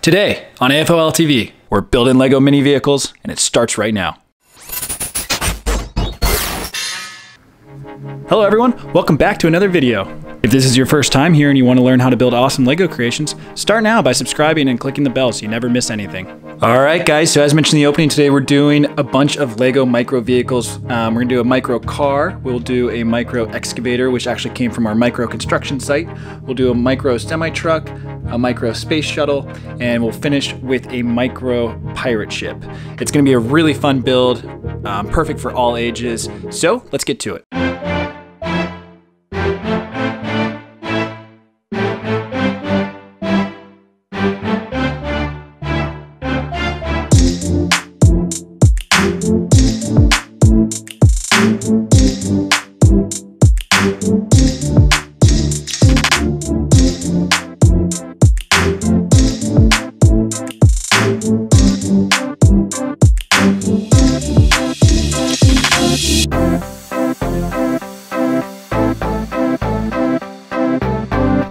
Today on AFOL TV, we're building Lego mini vehicles, and it starts right now. Hello everyone, welcome back to another video. If this is your first time here and you want to learn how to build awesome Lego creations, start now by subscribing and clicking the bell so you never miss anything. Alright guys, so as mentioned in the opening, today we're doing a bunch of Lego micro vehicles. We're going to do a micro car, we'll do a micro excavator, which actually came from our micro construction site. We'll do a micro semi-truck, a micro space shuttle, and we'll finish with a micro pirate ship. It's going to be a really fun build, perfect for all ages. So let's get to it.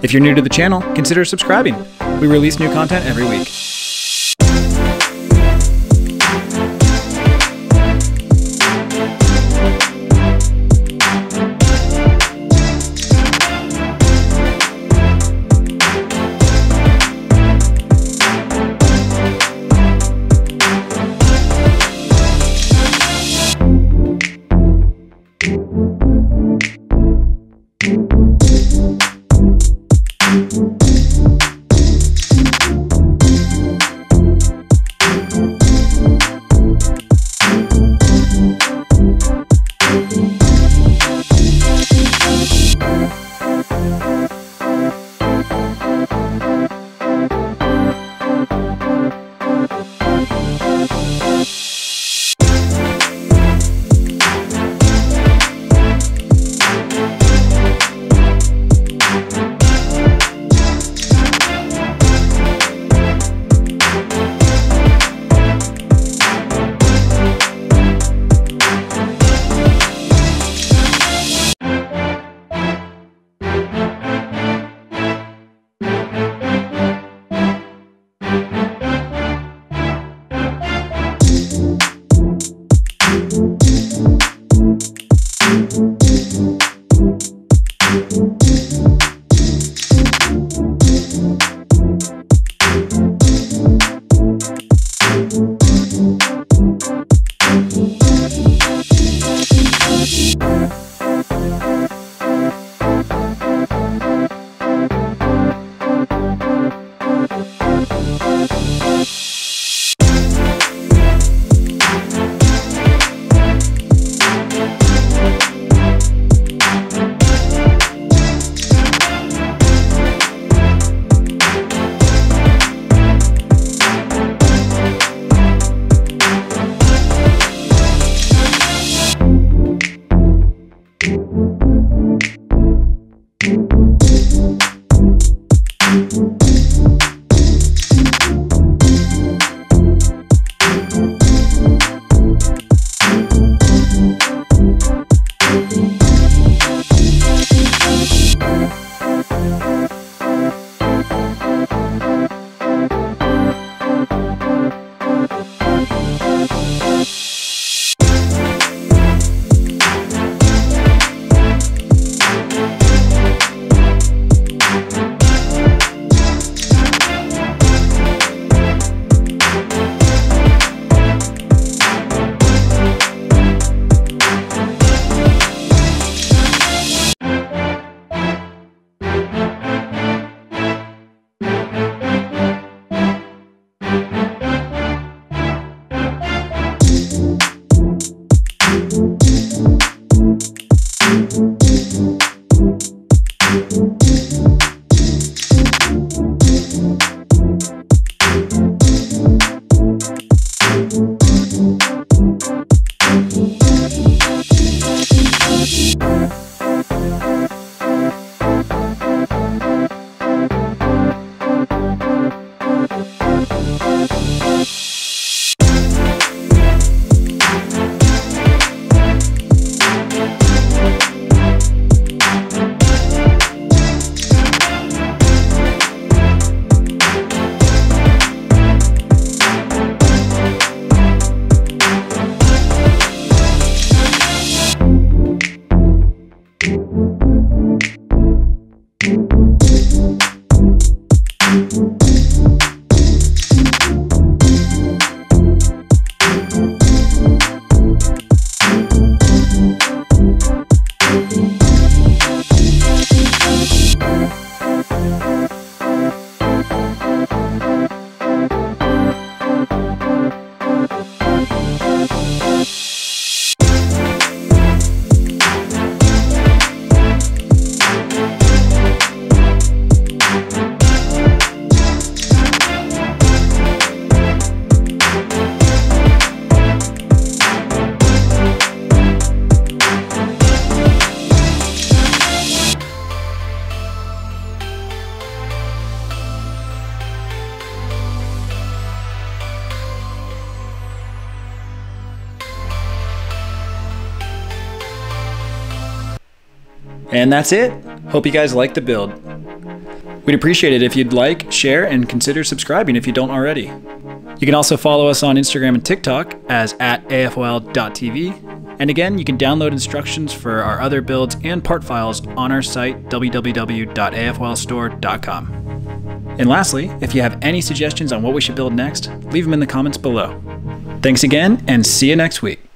If you're new to the channel, consider subscribing. We release new content every week. And that's it. Hope you guys liked the build. We'd appreciate it if you'd like, share, and consider subscribing if you don't already. You can also follow us on Instagram and TikTok as @afol.tv. And again, you can download instructions for our other builds and part files on our site, www.afolstore.com. And lastly, if you have any suggestions on what we should build next, leave them in the comments below. Thanks again, and see you next week.